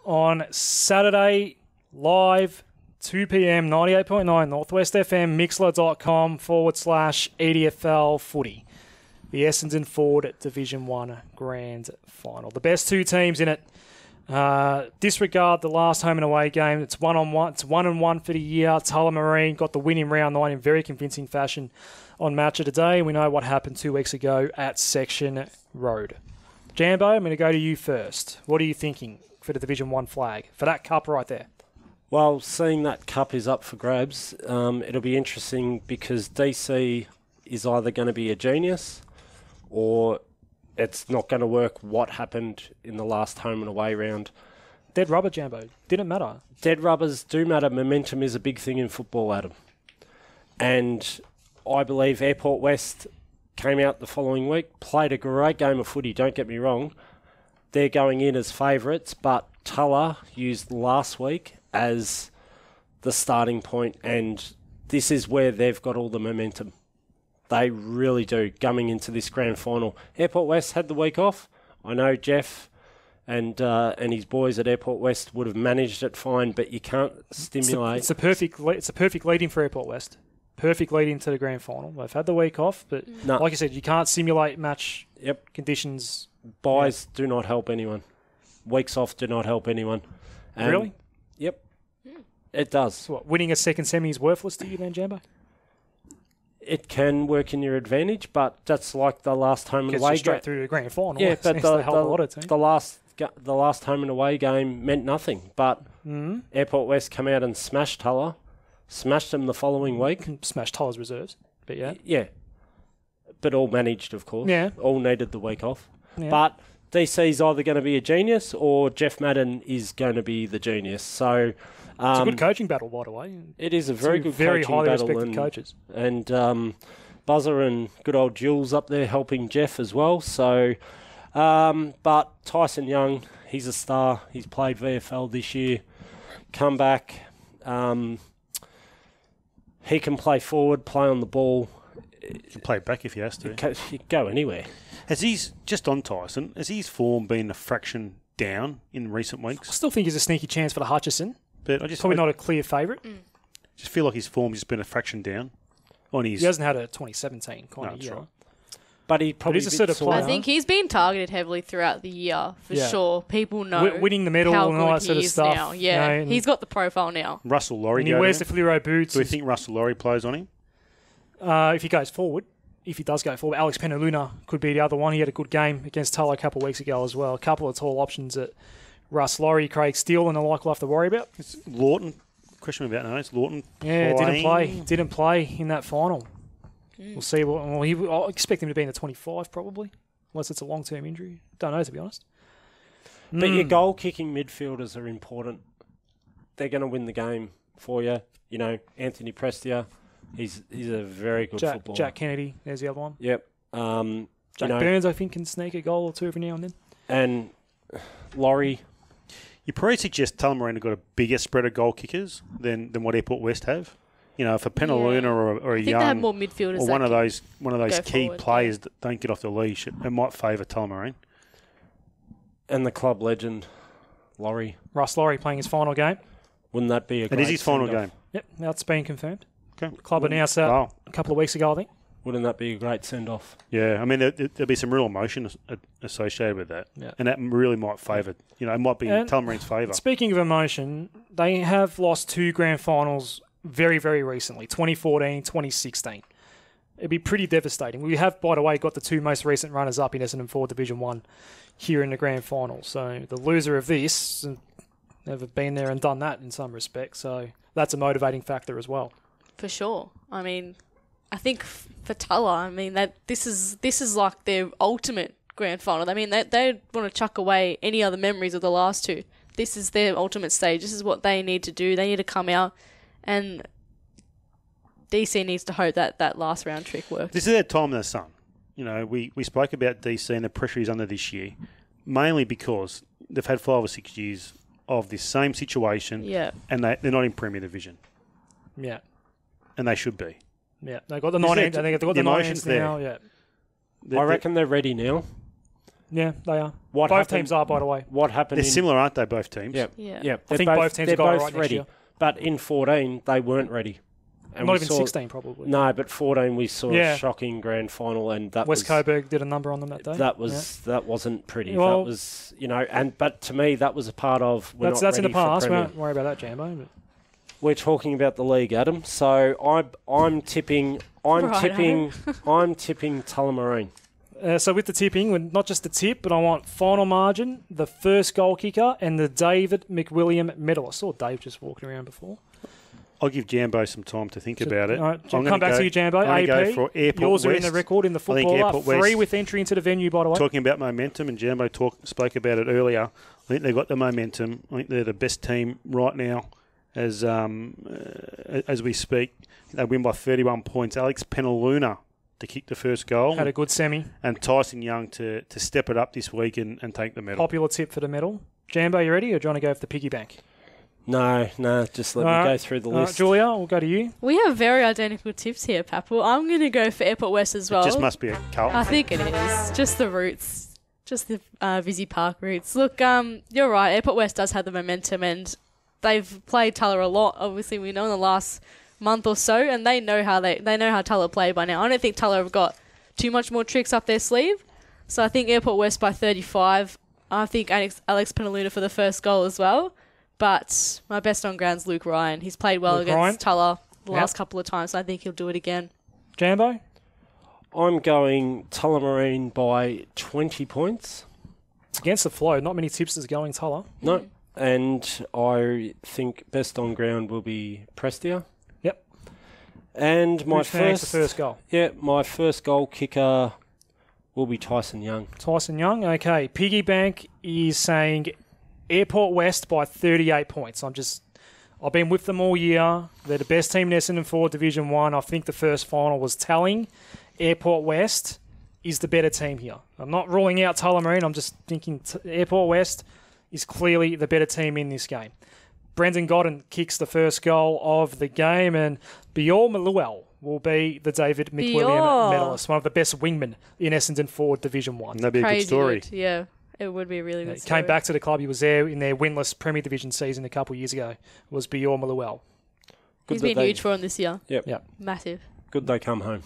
on Saturday, live, 2 p.m, 98.9 Northwest FM, mixler.com/EDFL footy. The Essendon Ford Division 1 Grand Final. The best two teams in it. Disregard the last home and away game. It's 1-on-1. It's 1-1 for the year. Tullamarine got the win in round 9 in very convincing fashion on Match of the Day. We know what happened 2 weeks ago at Section Road. Jambo, I'm going to go to you first. What are you thinking for the Division 1 flag? For that cup right there. Well, seeing that cup is up for grabs, it'll be interesting because DC is either going to be a genius or it's not going to work what happened in the last home and away round. Dead rubber, Jambo. Didn't matter. Dead rubbers do matter. Momentum is a big thing in football, Adam. And I believe Airport West came out the following week, played a great game of footy, don't get me wrong. They're going in as favourites, but Tulla used last week as the starting point, and this is where they've got all the momentum. They really do, coming into this grand final. Airport West had the week off. I know Jeff and his boys at Airport West would have managed it fine, but you can't stimulate. It's a perfect lead-in for Airport West. Perfect lead-in to the grand final. They've had the week off, but like I said, you can't simulate match conditions. Buys do not help anyone. Weeks off do not help anyone. Really? Yep. It does. So what, winning a second semi is worthless to you then, Jambo? It can work in your advantage, but that's like the last home and away game. Straight through to the grand final. Yeah, but the last home and away game meant nothing. But Airport West come out and smashed Tulla, smashed them the following week. Smashed Tulla's reserves, but yeah. Yeah, but all managed, of course. Yeah. All needed the week off. Yeah. But DC's either going to be a genius or Jeff Madden is going to be the genius. So it's a good coaching battle, by the way. It is a very good very coaching highly battle. Respected coaches. And Buzzer and good old Jules up there helping Jeff as well. So, but Tyson Young, he's a star. He's played VFL this year. Come back. He can play forward, play on the ball. He can play back if he has to. He can go anywhere. Has Tyson, has his form been a fraction down in recent weeks? I still think there's a sneaky chance for the Hutchison. But probably not a clear favourite. Just feel like his form's just been a fraction down. He hasn't had a 2017 kind of year. Right. But he probably is a sort of player. I think he's been targeted heavily throughout the year, for sure. People know winning the medal how and all that good sort he of is stuff. now. Yeah, you know, he's got the profile now. Russell Laurie. And he wears the fluoro boots. Do you think Russell Laurie plays on him? If he goes forward. If he does go forward, Alex Penaluna could be the other one. He had a good game against Tulla a couple of weeks ago as well. A couple of tall options at Russ Laurie, Craig Steele, and the like we'll have to worry about. It's Lawton. Question about now. It's Lawton. Yeah, didn't play in that final. We'll see. I'll expect him to be in the 25 probably, unless it's a long-term injury. Don't know, to be honest. But your goal-kicking midfielders are important. They're going to win the game for you. You know, Anthony Prestia. He's a very good footballer. Jack Kennedy, there's the other one. Yep. Jack Burns, I think, can sneak a goal or two every now and then. And Laurie. You probably suggest Tullamarine have got a bigger spread of goal kickers than what Airport West have. You know, if a Penaluna or a Young, they have more midfielders or one of those key forward, players that don't get off the leash, it might favour Tullamarine. And the club legend, Laurie. Russ Laurie playing his final game. Wouldn't that be a great It is his final send-off? game. Yep, now it's been confirmed. Okay. Club announced that a couple of weeks ago, I think. Wouldn't that be a great send-off? Yeah, I mean, there'll be some real emotion associated with that. Yeah. And that really might favour, it might be in Tullamarine's favour. Speaking of emotion, they have lost 2 grand finals very, very recently, 2014, 2016. It'd be pretty devastating. We have, by the way, got the 2 most recent runners-up in Essendon 4 Division 1 here in the grand final. So the loser of this never been there and done that in some respects. So that's a motivating factor as well. For sure. I mean, I think for Tulla, that this is like their ultimate grand final. I mean, they want to chuck away any other memories of the last 2. This is their ultimate stage. This is what they need to do. They need to come out, and DC needs to hope that last round trick works. This is their time in the sun. You know, we spoke about DC and the pressure he's under this year, mainly because they've had 5 or 6 years of this same situation, and they're not in Premier Division. Yeah. And they should be. Yeah, they got the 19. I think they've got the emotions now. Yeah, I reckon they're ready now. Yeah, they are. What both happened, teams are, by the way. What happened? They're similar, aren't they, both teams? Yep. Yeah. I think both teams have got it right next ready. year. But in 14, they weren't ready. And Not even 16, probably. No, but 14 we saw a shocking grand final, and that West Coburg did a number on them that day. That wasn't pretty. Well, that was, but to me that was a part of that's in the past. We won't worry about that, Jambo. But. We're talking about the league, Adam. So I'm tipping Tullamarine. So with the tipping, not just the tip, but I want final margin, the first goal kicker, and the David McWilliam medal. I saw Dave just walking around before. I'll give Jambo some time to think about it. All right, come back to you, Jambo. I'm AP, go for Airport yours West. are in the record in the footballer. Free with entry into the venue, by the way. Talking about momentum, and Jambo spoke about it earlier. I think they've got the momentum. I think they're the best team right now as we speak. They win by 31 points. Alex Penaluna to kick the first goal. Had a good semi. And Tyson Young to step it up this week and take the medal. Popular tip for the medal. Jambo, you ready, or do you want to go for the piggy bank? No, just let me go through the list. Julia, we'll go to you. We have very identical tips here, Papel. I'm going to go for Airport West as well. It just must be a Carlton. I think it is. Just the roots. Just the Vizzy Park roots. Look, you're right. Airport West does have the momentum, and they've played Tulla a lot. Obviously, we know in the last month or so, and they know how Tulla play by now. I don't think Tulla have got too much more tricks up their sleeve. So I think Airport West by 35. I think Alex Penaluna for the first goal as well. But my best on ground's Luke Ryan. He's played well against Tulla the last couple of times, so I think he'll do it again. Jambo? I'm going Tullamarine by 20 points. It's against the flow. Not many tipsters going Tulla. No. And I think best on ground will be Prestia. Yep. And my first goal. Yeah, my first goal kicker will be Tyson Young. Tyson Young, okay. Piggy bank is saying Airport West by 38 points. I've been with them all year. They're the best team in Essendon 4 Division 1. I think the first final was telling. Airport West is the better team here. I'm not ruling out Tullamarine. I'm just thinking Airport West is clearly the better team in this game. Brendan Godden kicks the first goal of the game, and Bior Maluel will be the David McWilliam medalist, one of the best wingmen in Essendon 4 Division 1. That'd be a good story. Good. Yeah. It would be a really good story. Came back to the club. He was there in their winless Premier Division season a couple of years ago. Was Bior Maluel. He's been huge for him this year. Yep. Massive. Good they come home.